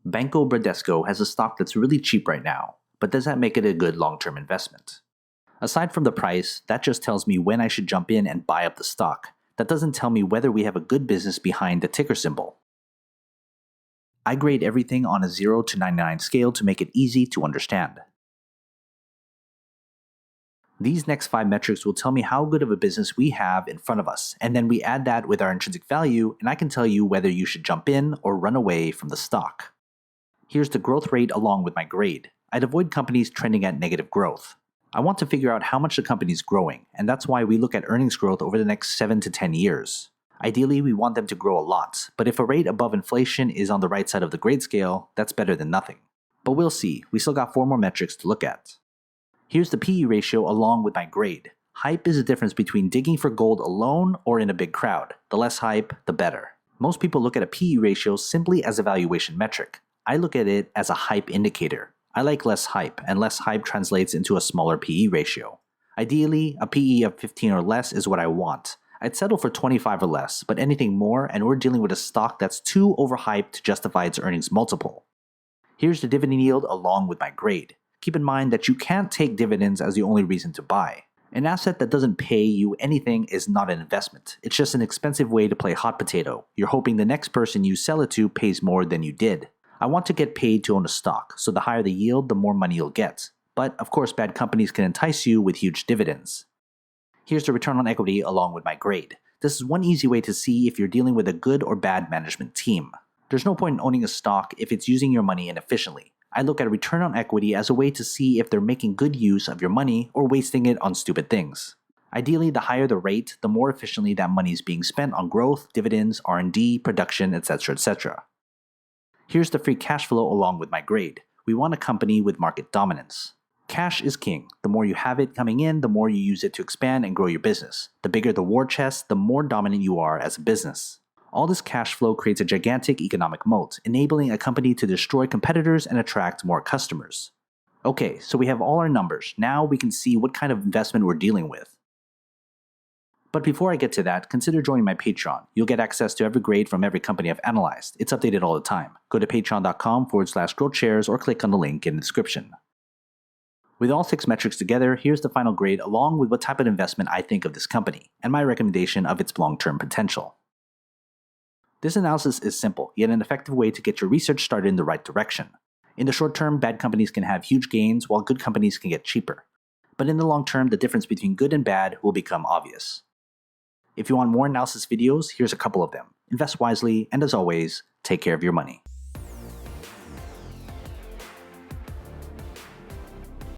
Banco Bradesco has a stock that's really cheap right now, but does that make it a good long-term investment? Aside from the price, that just tells me when I should jump in and buy up the stock. That doesn't tell me whether we have a good business behind the ticker symbol. I grade everything on a 0 to 99 scale to make it easy to understand. These next 5 metrics will tell me how good of a business we have in front of us, and then we add that with our intrinsic value, and I can tell you whether you should jump in or run away from the stock. Here's the growth rate along with my grade. I'd avoid companies trending at negative growth. I want to figure out how much the company is growing, and that's why we look at earnings growth over the next 7 to 10 years. Ideally, we want them to grow a lot, but if a rate above inflation is on the right side of the grade scale, that's better than nothing. But we'll see, we still got 4 more metrics to look at. Here's the PE ratio along with my grade. Hype is the difference between digging for gold alone or in a big crowd. The less hype, the better. Most people look at a PE ratio simply as a valuation metric. I look at it as a hype indicator. I like less hype, and less hype translates into a smaller PE ratio. Ideally, a PE of 15 or less is what I want. I'd settle for 25 or less, but anything more and we're dealing with a stock that's too overhyped to justify its earnings multiple. Here's the dividend yield along with my grade. Keep in mind that you can't take dividends as the only reason to buy. An asset that doesn't pay you anything is not an investment. It's just an expensive way to play hot potato. You're hoping the next person you sell it to pays more than you did. I want to get paid to own a stock, so the higher the yield, the more money you'll get. But of course, bad companies can entice you with huge dividends. Here's the return on equity along with my grade. This is one easy way to see if you're dealing with a good or bad management team. There's no point in owning a stock if it's using your money inefficiently. I look at return on equity as a way to see if they're making good use of your money or wasting it on stupid things. Ideally, the higher the rate, the more efficiently that money is being spent on growth, dividends, R&D, production, etc., etc. Here's the free cash flow along with my grade. We want a company with market dominance. Cash is king. The more you have it coming in, the more you use it to expand and grow your business. The bigger the war chest, the more dominant you are as a business. All this cash flow creates a gigantic economic moat, enabling a company to destroy competitors and attract more customers. Okay, so we have all our numbers. Now we can see what kind of investment we're dealing with. But before I get to that, consider joining my Patreon. You'll get access to every grade from every company I've analyzed. It's updated all the time. Go to patreon.com/GrowthShares or click on the link in the description. With all 6 metrics together, here's the final grade along with what type of investment I think of this company, and my recommendation of its long-term potential. This analysis is simple, yet an effective way to get your research started in the right direction. In the short term, bad companies can have huge gains while good companies can get cheaper. But in the long term, the difference between good and bad will become obvious. If you want more analysis videos, here's a couple of them. Invest wisely, and as always, take care of your money.